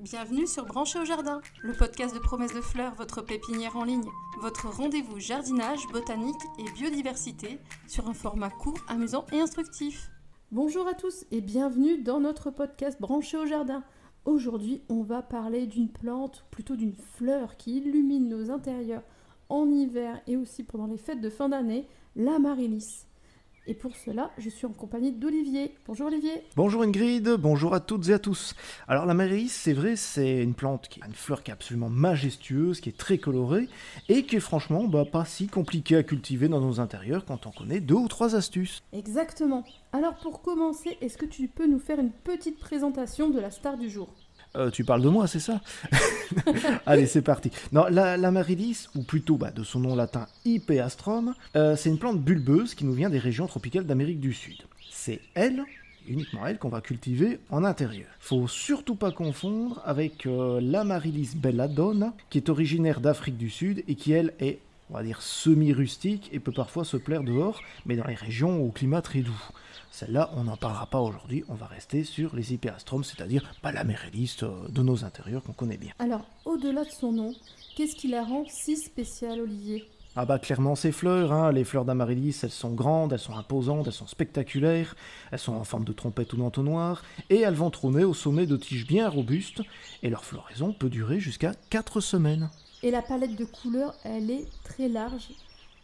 Bienvenue sur Branché au Jardin, le podcast de Promesse de Fleurs, votre pépinière en ligne. Votre rendez-vous jardinage, botanique et biodiversité sur un format court, amusant et instructif. Bonjour à tous et bienvenue dans notre podcast Branché au Jardin. Aujourd'hui, on va parler d'une plante, ou plutôt d'une fleur qui illumine nos intérieurs en hiver et aussi pendant les fêtes de fin d'année, l'amaryllis. Et pour cela, je suis en compagnie d'Olivier. Bonjour Olivier. Bonjour Ingrid, bonjour à toutes et à tous. Alors l'amaryllis, c'est vrai, c'est une plante qui a une fleur qui est absolument majestueuse, qui est très colorée et qui est franchement pas si compliquée à cultiver dans nos intérieurs quand on connaît 2 ou 3 astuces. Exactement. Alors pour commencer, est-ce que tu peux nous faire une petite présentation de la star du jour ? Tu parles de moi, c'est ça? Allez, c'est parti. Non, l'amaryllis, ou plutôt de son nom latin Hippeastrum, c'est une plante bulbeuse qui nous vient des régions tropicales d'Amérique du Sud. C'est elle, uniquement elle, qu'on va cultiver en intérieur. Faut surtout pas confondre avec l'amaryllis belladonna, qui est originaire d'Afrique du Sud et qui, elle, est, on va dire, semi-rustique et peut parfois se plaire dehors, mais dans les régions au climat très doux. Celle-là, on n'en parlera pas aujourd'hui, on va rester sur les Hippeastrum, c'est-à-dire l'amaryllis de nos intérieurs qu'on connaît bien. Alors, au-delà de son nom, qu'est-ce qui la rend si spéciale, Olivier ? Clairement ses fleurs, les fleurs d'amaryllis, elles sont grandes, elles sont imposantes, elles sont spectaculaires, elles sont en forme de trompette ou d'entonnoir, et elles vont trôner au sommet de tiges bien robustes, et leur floraison peut durer jusqu'à 4 semaines. Et la palette de couleurs, elle est très large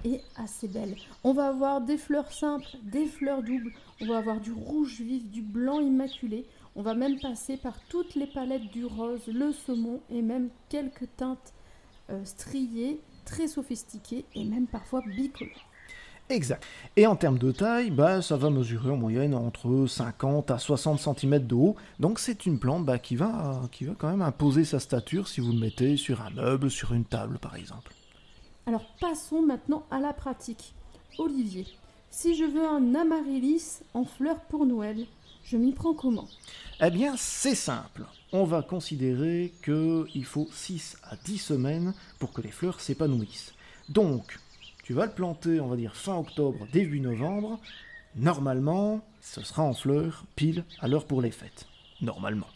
et assez belle. On va avoir des fleurs simples, des fleurs doubles, on va avoir du rouge vif, du blanc immaculé, on va même passer par toutes les palettes du rose, le saumon et même quelques teintes striées, très sophistiquées et même parfois bicolores. Exact. Et en termes de taille, ça va mesurer en moyenne entre 50 à 60 cm de haut. Donc c'est une plante qui va quand même imposer sa stature si vous le mettez sur un meuble, sur une table par exemple. Alors passons maintenant à la pratique. Olivier, si je veux un amaryllis en fleurs pour Noël, je m'y prends comment ? Eh bien, c'est simple. On va considérer qu'il faut 6 à 10 semaines pour que les fleurs s'épanouissent. Donc, tu vas le planter, on va dire fin octobre, début novembre. Normalement, ce sera en fleurs pile à l'heure pour les fêtes. Normalement.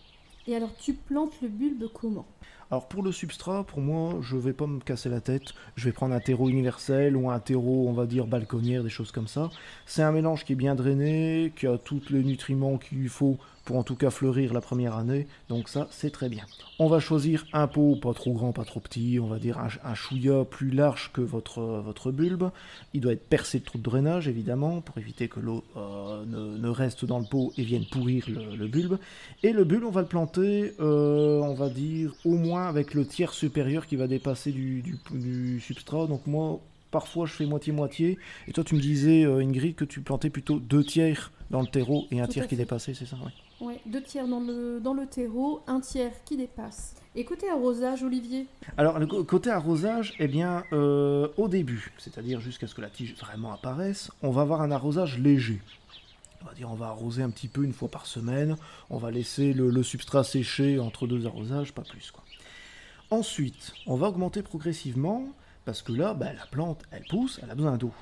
Et alors, tu plantes le bulbe comment ? Alors pour le substrat, pour moi, je vais pas me casser la tête. Je vais prendre un terreau universel ou un terreau, on va dire, balconnière, des choses comme ça. C'est un mélange qui est bien drainé, qui a tous les nutriments qu'il lui faut pour en tout cas fleurir la première année. Donc ça, c'est très bien. On va choisir un pot pas trop grand, pas trop petit. On va dire un chouïa plus large que votre bulbe. Il doit être percé de trous de drainage, évidemment, pour éviter que l'eau ne reste dans le pot et vienne pourrir le bulbe. Et le bulbe, on va le planter, on va dire, au moins avec le tiers supérieur qui va dépasser du substrat. Donc moi, parfois, je fais moitié-moitié. Et toi, tu me disais, Ingrid, que tu plantais plutôt 2 tiers dans le terreau et un tiers qui dépassait, c'est ça? Oui, 2 tiers dans le terreau, 1 tiers qui dépasse. Et côté arrosage, Olivier ? Alors, le côté arrosage, au début, c'est-à-dire jusqu'à ce que la tige vraiment apparaisse, on va avoir un arrosage léger. On va arroser un petit peu une fois par semaine. On va laisser le substrat sécher entre 2 arrosages, pas plus, quoi. Ensuite, on va augmenter progressivement, parce que là, la plante, elle pousse, elle a besoin d'eau.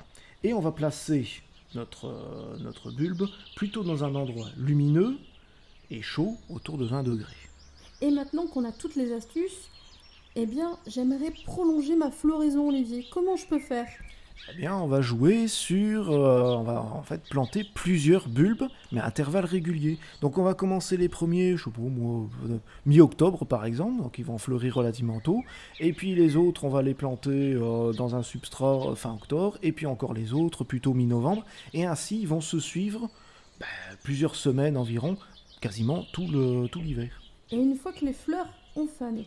Et on va placer notre bulbe plutôt dans un endroit lumineux et chaud, autour de 20 degrés. Et maintenant qu'on a toutes les astuces, j'aimerais prolonger ma floraison, Olivier. Comment je peux faire ? On va jouer sur... on va en fait planter plusieurs bulbes, mais à intervalles réguliers. Donc on va commencer les premiers, mi-octobre par exemple, donc ils vont fleurir relativement tôt. Et puis les autres, on va les planter dans un substrat fin octobre, et puis encore les autres plutôt mi-novembre. Et ainsi, ils vont se suivre plusieurs semaines environ, quasiment tout l'hiver. Et une fois que les fleurs ont fané,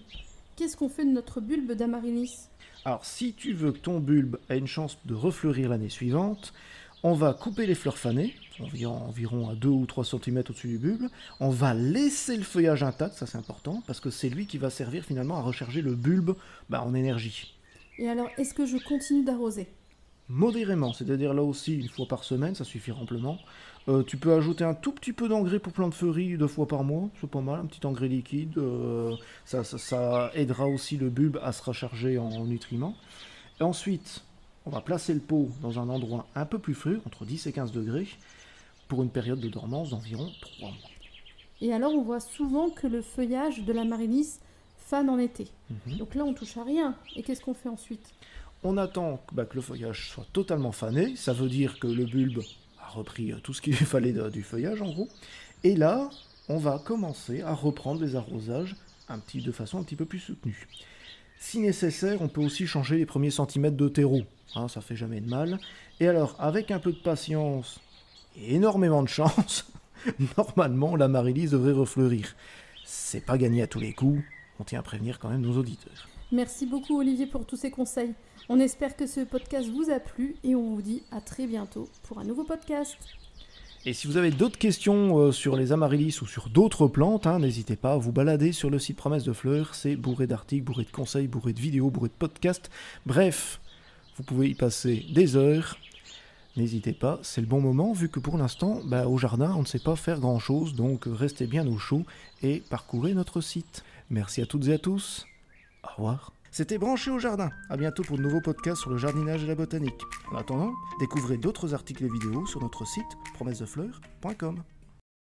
qu'est-ce qu'on fait de notre bulbe d'amaryllis ? Alors, si tu veux que ton bulbe ait une chance de refleurir l'année suivante, on va couper les fleurs fanées, environ à 2 ou 3 cm au-dessus du bulbe. On va laisser le feuillage intact, ça c'est important, parce que c'est lui qui va servir finalement à recharger le bulbe en énergie. Et alors, est-ce que je continue d'arroser ? Modérément, c'est-à-dire là aussi, une fois par semaine, ça suffit amplement. Tu peux ajouter un tout petit peu d'engrais pour plantes fleuries 2 fois par mois, c'est pas mal, un petit engrais liquide, ça aidera aussi le bulbe à se recharger en nutriments. Et ensuite, on va placer le pot dans un endroit un peu plus frais, entre 10 et 15 degrés, pour une période de dormance d'environ 3 mois. Et alors on voit souvent que le feuillage de l'amaryllis fane en été. Donc là on touche à rien. Et qu'est-ce qu'on fait ensuite ? On attend que le feuillage soit totalement fané, ça veut dire que le bulbe a repris tout ce qu'il lui fallait du feuillage en gros. Et là, on va commencer à reprendre les arrosages de façon un petit peu plus soutenue. Si nécessaire, on peut aussi changer les premiers centimètres de terreau, ça fait jamais de mal. Et alors, avec un peu de patience et énormément de chance, normalement l'amaryllis devrait refleurir. C'est pas gagné à tous les coups, on tient à prévenir quand même nos auditeurs. Merci beaucoup Olivier pour tous ces conseils. On espère que ce podcast vous a plu et on vous dit à très bientôt pour un nouveau podcast. Et si vous avez d'autres questions sur les amaryllis ou sur d'autres plantes, n'hésitez pas à vous balader sur le site Promesse de Fleurs. C'est bourré d'articles, bourré de conseils, bourré de vidéos, bourré de podcasts. Bref, vous pouvez y passer des heures. N'hésitez pas, c'est le bon moment vu que pour l'instant, au jardin, on ne sait pas faire grand-chose. Donc restez bien au chaud et parcourez notre site. Merci à toutes et à tous. Au revoir. C'était Branché au jardin. À bientôt pour de nouveaux podcasts sur le jardinage et la botanique. En attendant, découvrez d'autres articles et vidéos sur notre site promessesdefleurs.com.